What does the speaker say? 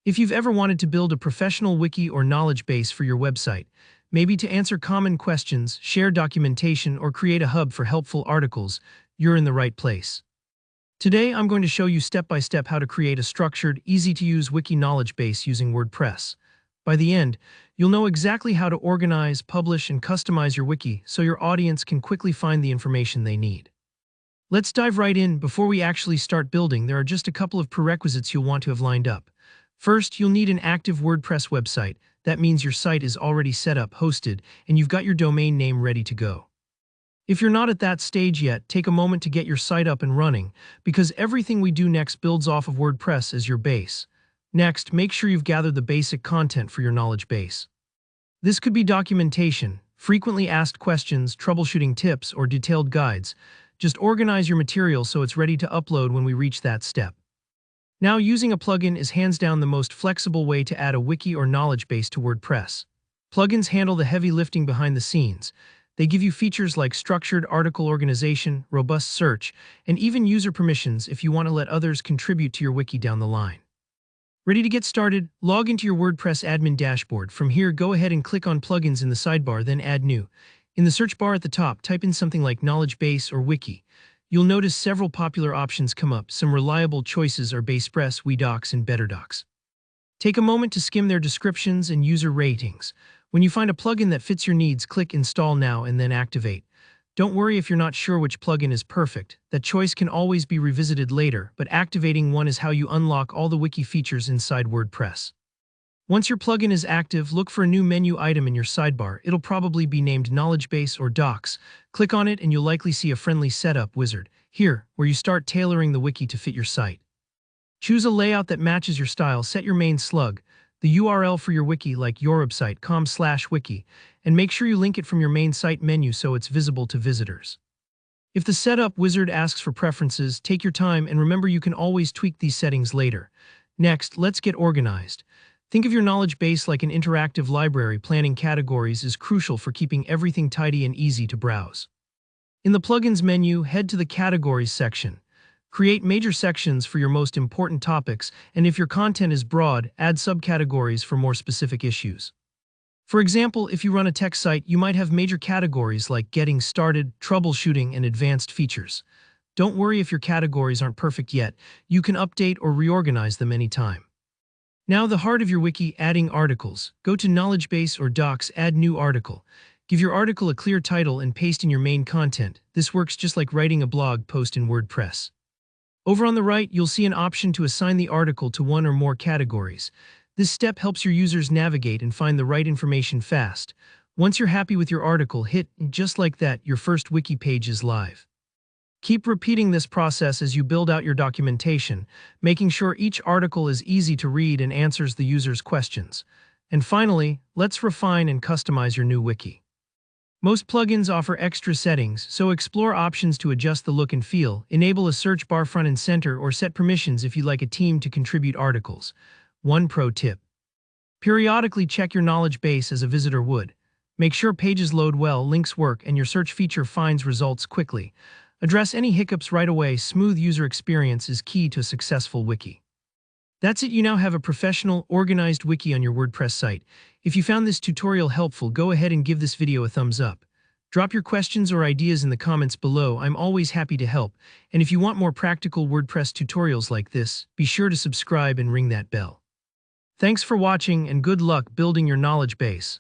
If you've ever wanted to build a professional wiki or knowledge base for your website, maybe to answer common questions, share documentation, or create a hub for helpful articles, you're in the right place. Today, I'm going to show you step-by-step how to create a structured, easy-to-use wiki knowledge base using WordPress. By the end, you'll know exactly how to organize, publish, and customize your wiki so your audience can quickly find the information they need. Let's dive right in. Before we actually start building, there are just a couple of prerequisites you'll want to have lined up. First, you'll need an active WordPress website. That means your site is already set up, hosted, and you've got your domain name ready to go. If you're not at that stage yet, take a moment to get your site up and running, because everything we do next builds off of WordPress as your base. Next, make sure you've gathered the basic content for your knowledge base. This could be documentation, frequently asked questions, troubleshooting tips, or detailed guides. Just organize your material so it's ready to upload when we reach that step. Now, using a plugin is hands down the most flexible way to add a wiki or knowledge base to WordPress. Plugins handle the heavy lifting behind the scenes. They give you features like structured article organization, robust search, and even user permissions if you want to let others contribute to your wiki down the line. Ready to get started? Log into your WordPress admin dashboard. From here, go ahead and click on Plugins in the sidebar, then Add New. In the search bar at the top, type in something like Knowledge Base or Wiki. You'll notice several popular options come up. Some reliable choices are Basepress, WeDocs, and BetterDocs. Take a moment to skim their descriptions and user ratings. When you find a plugin that fits your needs, click Install Now and then Activate. Don't worry if you're not sure which plugin is perfect. That choice can always be revisited later, but activating one is how you unlock all the wiki features inside WordPress. Once your plugin is active, look for a new menu item in your sidebar. It'll probably be named Knowledge Base or Docs. Click on it and you'll likely see a friendly setup wizard. Here, where you start tailoring the wiki to fit your site. Choose a layout that matches your style. Set your main slug, the URL for your wiki like yourwebsite.com/wiki, and make sure you link it from your main site menu so it's visible to visitors. If the setup wizard asks for preferences, take your time and remember you can always tweak these settings later. Next, let's get organized. Think of your knowledge base like an interactive library. Planning categories is crucial for keeping everything tidy and easy to browse. In the Plugins menu, head to the Categories section. Create major sections for your most important topics, and if your content is broad, add subcategories for more specific issues. For example, if you run a tech site, you might have major categories like Getting Started, Troubleshooting, and Advanced Features. Don't worry if your categories aren't perfect yet. You can update or reorganize them anytime. Now, the heart of your wiki, adding articles. Go to Knowledge Base or Docs, add new article. Give your article a clear title and paste in your main content. This works just like writing a blog post in WordPress. Over on the right, you'll see an option to assign the article to one or more categories. This step helps your users navigate and find the right information fast. Once you're happy with your article, hit, and just like that, your first wiki page is live. Keep repeating this process as you build out your documentation, making sure each article is easy to read and answers the user's questions. And finally, let's refine and customize your new wiki. Most plugins offer extra settings, so explore options to adjust the look and feel, enable a search bar front and center, or set permissions if you'd like a team to contribute articles. One pro tip: periodically check your knowledge base as a visitor would. Make sure pages load well, links work, and your search feature finds results quickly. Address any hiccups right away. Smooth user experience is key to a successful wiki. That's it. You now have a professional, organized wiki on your WordPress site. If you found this tutorial helpful, go ahead and give this video a thumbs up. Drop your questions or ideas in the comments below. I'm always happy to help. And if you want more practical WordPress tutorials like this, be sure to subscribe and ring that bell. Thanks for watching and good luck building your knowledge base.